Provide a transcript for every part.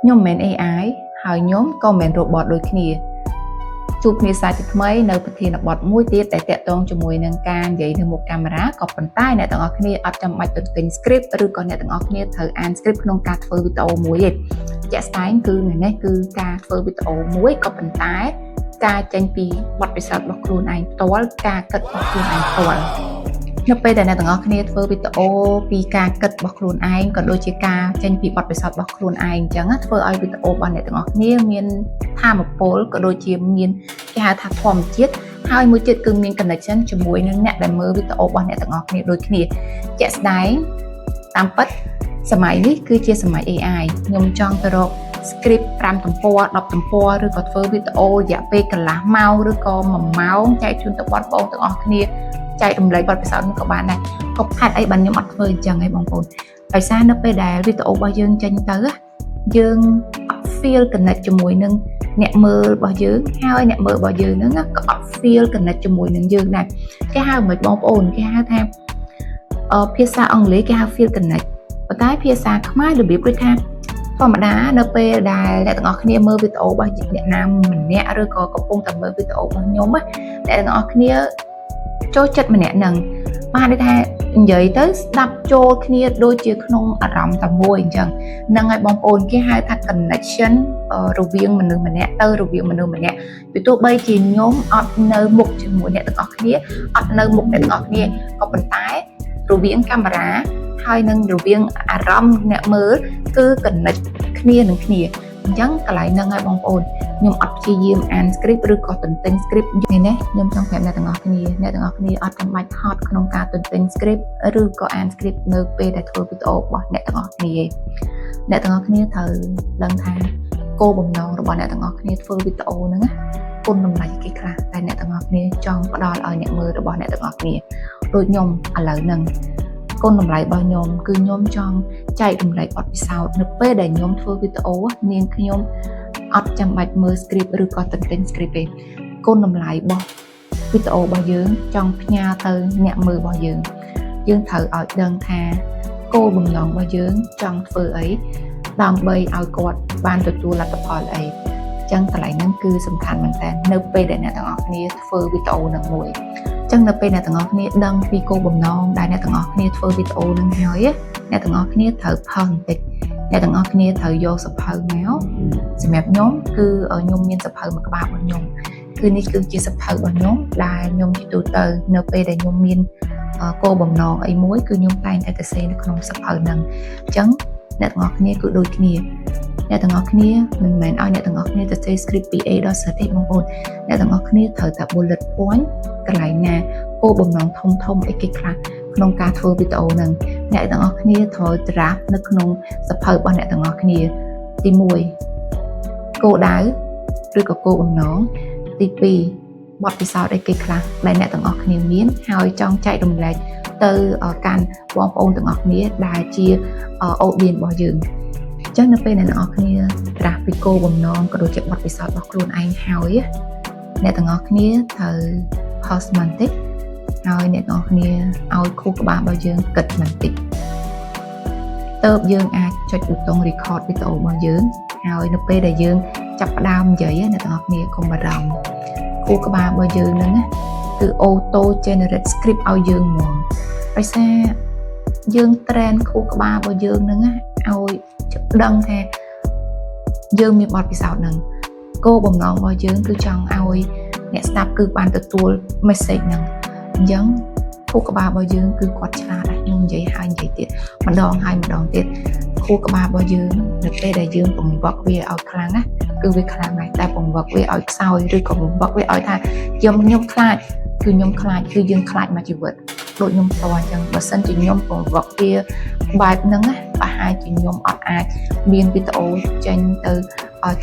ខ្ញុំមិន AI ហើយខ្ញុំក៏មិន robot ដូចគ្នាជួបគ្នាសាជាថ្មីនៅប្រធានបទមួយទៀតដែលតាក់ទងជាមួយនឹងការនិយាយនៅមុខកាមេរ៉ាក៏ប៉ុន្តែអ្នកទាំងអស់គ្នាអត់ចាំបាច់ទៅទិញ script ឬក៏អ្នកទាំងអស់គ្នាត្រូវអាន script ក្នុងការធ្វើវីដេអូមួយទេជាក់ស្ដែងគឺនេះគឺការធ្វើវីដេអូមួយក៏ប៉ុន្តែការចេញពីបទពិសោធន៍របស់ខ្លួនឯងផ្ទាល់ការគិតរបស់ខ្លួនឯងផ្ទាល់នៅពេលដែលអ្នកទាំងអស់គ្នាធ្វើវីដេអូពីការគិតរបស់ខ្លួនឯងក៏ដូចជាការចេញពីបទពិសោធន៍របស់ខ្លួនឯងអញ្ចឹងធ្វើឲ្យវីដេអូរបស់អ្នកទាំងអស់គ្នាមានថាមពលក៏ដូចជាមានគេហៅថាធម្មជាតិហើយមួយទៀតគឺមាន connection ជាមួយនឹងអ្នកដែលមើលវីដេអូរបស់អ្នកទាំងអស់គ្នាដូចគ្នាជាក់ស្ដែងតាមពិតសម័យនេះគឺជាសម័យ AI ខ្ញុំចង់ទៅរក script 5ទំព័រ10ទំព័រឬក៏ធ្វើវីដេអូរយៈពេលកន្លះម៉ោងឬក៏1ម៉ោងចែកជូនទៅបងប្អូនទាំងអស់គ្នាចែករំលែកបទពិសោធន៍នេះក៏បានដែរក៏ហេតុអីបានខ្ញុំអត់ធ្វើអញ្ចឹងឯងបងប្អូនដោយសារនៅពេលដែលវីដេអូរបស់យើងចេញទៅយើងអត់ feel connect ជាមួយនឹងអ្នកមើលរបស់យើងហើយអ្នកមើលរបស់យើងហ្នឹងក៏អត់ feel connect ជាមួយនឹងយើងដែរគេហៅមិនបងប្អូនគេហៅថាភាសាអង់គ្លេសគេហៅ feel connect ប៉ុន្តែភាសាខ្មែររបៀបដូចថាធម្មតានៅពេលដែលអ្នកទាំងអស់គ្នាមើលវីដេអូរបស់អ្នកណាម្នាក់ឬក៏កំពុងតែមើលវីដេអូរបស់ខ្ញុំអ្នកទាំងអស់គ្នាចូលចិត្តម្នាក់ហ្នឹងបានន័យថានិយាយទៅស្ដាប់ចូលគ្នាដូចជាក្នុងអារម្មណ៍តែមួយអញ្ចឹងហ្នឹងហើយបងប្អូនគេហៅថា connection រវាងមនុស្សម្នាក់ទៅរវាងមនុស្សម្នាក់ពីទោះបីជាខ្ញុំអត់នៅមុខជាមួយអ្នកទាំងអស់គ្នាអត់នៅមុខអ្នកទាំងអស់គ្នាក៏ប៉ុន្តែរវាងកាមេរ៉ាហើយនឹងរវាងអារម្មណ៍អ្នកមើលគឺ connect គ្នានឹងគ្នាអញ្ចឹងកន្លែងហ្នឹងហើយបងប្អូនខ្ញុំអត់ព្យាយាមអាន script ឬក៏ទន្ទិញ script នេះខ្ញុំចង់ប្រាប់អ្នកទាំងអស់គ្នាអត់ចាំបាច់ហត់ក្នុងការទន្ទិញ script ឬក៏អាន script នៅពេលដែលធ្វើវីដេអូរបស់អ្នកទាំងអស់គ្នាអ្នកទាំងអស់គ្នាត្រូវដឹងថាគោលបំណងរបស់អ្នកទាំងអស់គ្នាធ្វើវីដេអូហ្នឹងគុណតម្លៃគេខ្លះតែអ្នកទាំងអស់គ្នាចង់ផ្ដល់ឲ្យអ្នកមើលរបស់អ្នកទាំងអស់គ្នាដូចខ្ញុំឥឡូវហ្នឹងគុណតម្លៃរបស់ខ្ញុំគឺខ្ញុំចង់ចែករំលែកបទពិសោធន៍នៅពេលដែលខ្ញុំធ្វើវីដេអូនាងខ្ញុំអត់ចាំបាច់មើល script ឬក៏ទន្ទិញ script ទេគុណតម្លៃរបស់វីដេអូរបស់យើងចង់ផ្ញើទៅអ្នកមើលរបស់យើងត្រូវឲ្យដឹងថាគោលបំណងរបស់យើងចង់ធ្វើអីដើម្បីឲ្យគាត់បានទទួលលទ្ធផលអីអញ្ចឹងកន្លែងហ្នឹងគឺសំខាន់មែនតើនៅពេលដែលអ្នកទាំងអស់គ្នាធ្វើវីដេអូនឹងមួយចឹងនៅពេលអ្នកទាំងអស់គ្នាដឹងពីគោលបំណងដែលអ្នកទាំងអស់គ្នាធ្វើវីដេអូនឹងហើយអ្នកទាំងអស់គ្នាត្រូវផុសបន្តិចអ្នកទាំងអស់គ្នាត្រូវយកសភៅមកសម្រាប់ខ្ញុំគឺខ្ញុំមានសភៅមួយក្បាលរបស់ខ្ញុំគឺនេះគឺជាសភៅរបស់ខ្ញុំដែលខ្ញុំជិះទូទៅនៅពេលដែលខ្ញុំមានគោលបំណងអីមួយគឺខ្ញុំតែងតែសរសេរនៅក្នុងសភៅហ្នឹងអញ្ចឹងអ្នកទាំងអស់គ្នាគឺដូចគ្នាអ្នកទាំងអស់គ្នាមិនមែនឲ្យអ្នកទាំងអស់គ្នាទៅសេ script ពី A ដល់ Z ទេបងប្អូនអ្នកទាំងអស់គ្នាត្រូវតែ bullet point កន្លែងណាគោលបំណងធំអីគេខ្លះក្នុងការធ្វើវីដេអូហ្នឹងអ្នកទាំងអស់គ្នាត្រូវ draft នៅក្នុងសភៅរបស់អ្នកទាំងអស់គ្នាទី1គោលដៅឬក៏គោលបំណងទី2បទពិសោធន៍អីគេខ្លះដែលអ្នកទាំងអស់គ្នាមានហើយចង់ចែករំលែកទៅកាន់បងប្អូនទាំងអស់គ្នាដែលជា audience របស់យើងចឹងនៅពេលអ្នកទាំងអស់គ្នាត្រាស់ពីគោលបំណងក៏ដូចជាបទពិសោធន៍របស់ខ្លួនឯងហើយអ្នកទាំងអស់គ្នាត្រូវ pause បន្តិចហើយអ្នកទាំងអស់គ្នាឲ្យខួរក្បាលរបស់យើងគិតបន្តិចទើបយើងអាចចុចប៊ូតុង record វីដេអូរបស់យើងហើយនៅពេលដែលយើងចាប់ផ្ដើមនិយាយអ្នកទាំងអស់គ្នាកុំបារម្ភខួរក្បាលរបស់យើងហ្នឹងគឺ auto generate script ឲ្យយើងហ្មងដោយសារយើង train ខួរក្បាលរបស់យើងហ្នឹងឲ្យដឹងថាយើងមានបទពិសោធន៍ហ្នឹងគោលបំណងរបស់យើងគឺចង់ឲ្យអ្នកស្ដាប់គឺបានទទួល message ហ្នឹងអញ្ចឹងខួរក្បាលរបស់យើងគឺគាត់ឆ្លាតដែរខ្ញុំនិយាយហើយនិយាយទៀតម្ដងហើយម្ដងទៀតខួរក្បាលរបស់យើងនៅពេលដែលយើងបង្វឹកវាឲ្យខ្លាំងណាគឺវាខ្លាំងដែរតែបង្វឹកវាឲ្យខ្សោយឬក៏បង្វឹកវាឲ្យថាខ្ញុំខ្លាចគឺខ្ញុំខ្លាចគឺយើងខ្លាចមកជីវិតដូចខ្ញុំតអញ្ចឹងបើសិនជាខ្ញុំបង្វឹកវាបែបហ្នឹងណាប្រហែលជាខ្ញុំអត់អាចមានវីដេអូចេញទៅ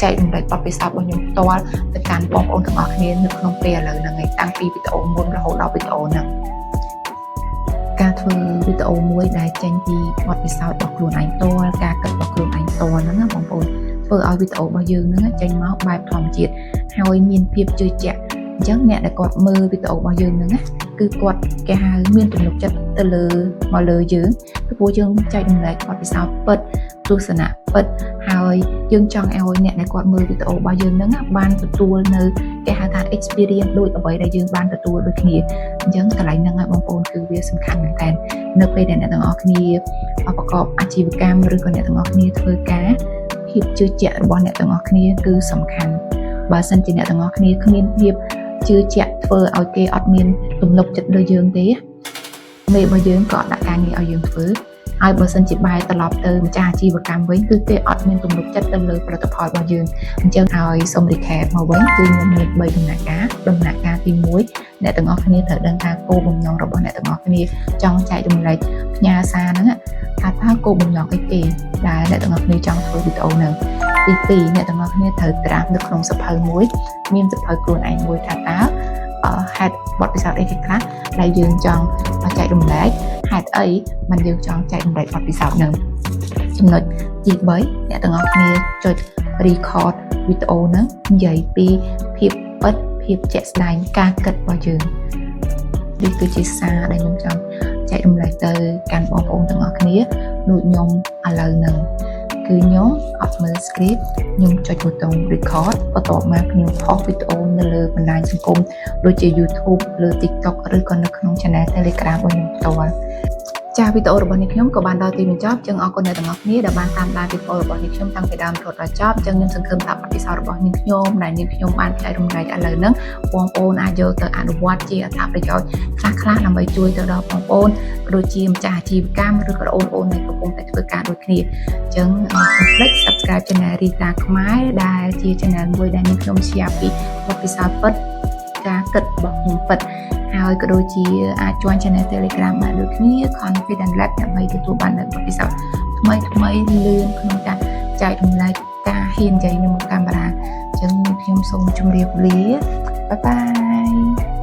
ចែករំលែកបទពិសោធន៍របស់ខ្ញុំផ្ទាល់ទៅកាន់បងប្អូនទាំងអស់គ្នានៅក្នុងពេលឥឡូវហ្នឹងឯងតាំងពីវីដេអូមុនរហូតដល់វីដេអូហ្នឹងការធ្វើវីដេអូមួយដែលចេញពីបទពិសោធន៍របស់ខ្លួនឯងផ្ទាល់ការគិតរបស់ខ្លួនឯងផ្ទាល់ហ្នឹងណាបងប្អូនធ្វើឲ្យវីដេអូរបស់យើងហ្នឹងចេញមកបែបធម្មជាតិហើយមានភាពជឿជាក់អញ្ចឹងអ្នកដែលគាត់មើលវីដេអូរបស់យើងហ្នឹងណាគឺគាត់គេហៅមានទំនុកចិត្តទៅលើមកលើយើងពីព្រោះយើងចែករំលែកបទពិសោធន៍ពិត ទស្សនៈពិតហើយយើងចង់ឲ្យអ្នកដែលគាត់មើលវីដេអូរបស់យើងហ្នឹងបានទទួលនៅគេហៅថា experience ដូចអ្វីដែលយើងបានទទួលដូចគ្នាអញ្ចឹងកន្លែងហ្នឹងហើយបងប្អូនគឺវាសំខាន់មែនតើនៅពេលដែលអ្នកទាំងអស់គ្នាប្រកបអាជីវកម្មឬក៏អ្នកទាំងអស់គ្នាធ្វើការភាពជឿជាក់របស់អ្នកទាំងអស់គ្នាគឺសំខាន់បើសិនជាអ្នកទាំងអស់គ្នាគ្មានភាពជឿជាក់ធ្វើឲ្យគេអត់មានទំនុកចិត្តលើយើងទេមេរបស់យើងក៏អត់ដាក់ការងារឲ្យយើងធ្វើហើយបើសិនជាបែរត្រឡប់ទៅម្ចាស់អាជីវកម្មវិញគឺគេអត់មានទំនុកចិត្តទៅលើផលិតផលរបស់យើងអញ្ចឹងឲ្យសូម recap មកវិញគឺខ្ញុំមាន3ដំណាក់កាលទី1អ្នកទាំងអស់គ្នាត្រូវដឹងថាគោលបំណងរបស់អ្នកទាំងអស់គ្នាចង់ចែករំលែកផ្ញើសារហ្នឹងថាតើគោលបំណងអីគេដែលអ្នកទាំងអស់គ្នាចង់ធ្វើវីដេអូហ្នឹងទី2អ្នកទាំងអស់គ្នាត្រូវត្រាស់នៅក្នុងសភៅមួយមានសភៅខ្លួនឯងមួយថាតើហេតុបទពិសោធន៍អីខ្លះដែលយើងចង់ចែករំលែកហេតុអីបានយើងចង់ចែករំលែកបទពិសោធន៍ហ្នឹងចំណុចទី3អ្នកទាំងអស់គ្នាចុច record វីដេអូហ្នឹងនិយាយពីភាពពិតភាពជាក់ស្ដែងការគិតរបស់យើងនេះគឺជាសារដែលខ្ញុំចង់ចែករំលែកទៅកាន់បងប្អូនទាំងអស់គ្នាដូចខ្ញុំឥឡូវហ្នឹងគឺខ្ញុំអត់មើល script ខ្ញុំចុចប៊ូតុង record បន្ទាប់មកខ្ញុំផុសវីដេអូនៅលើបណ្ដាញសង្គមដូចជា YouTube លើ TikTok ឬក៏នៅក្នុង Channel Telegram របស់ខ្ញុំផ្ទាល់ចាវីដេអូរបស់នេះខ្ញុំក៏បានដល់ទីបញ្ចប់ចឹងអរគុណអ្នកទាំងអស់គ្នាដែលបានតាមដានវីដេអូរបស់នេះខ្ញុំតាំងពីដើមរហូតដល់ចប់ចឹងខ្ញុំសង្ឃឹមថាបទពិសោធន៍របស់នេះខ្ញុំដែលនេះខ្ញុំបានចែករំលែកឥឡូវហ្នឹងបងប្អូនអាចយកទៅអនុវត្តជាអត្ថប្រយោជន៍ខ្លះៗដើម្បីជួយទៅដល់បងប្អូនដូចជាម្ចាស់អាជីវកម្មឬក៏បងប្អូនដែលកំពុងតែធ្វើការដូចគ្នាចឹងកុំភ្លេច Subscribe Channel Rita ខ្មែរដែលជា Channel មួយដែលខ្ញុំ share ពីបទពិសោធន៍ពិតការគិតរបស់ខ្ញុំពិតហើយក៏ដូចជាអាច join channel Telegram បានដូចគ្នា Confident Lab ដើម្បីទទួលបាននូវបទពិសោធន៍ថ្មីលឿនក្នុងការចែករំលែកការហ៊ាននិយាយនៅមុខកាមេរ៉ាអញ្ចឹងខ្ញុំសូមជម្រាបលាបាយបាយ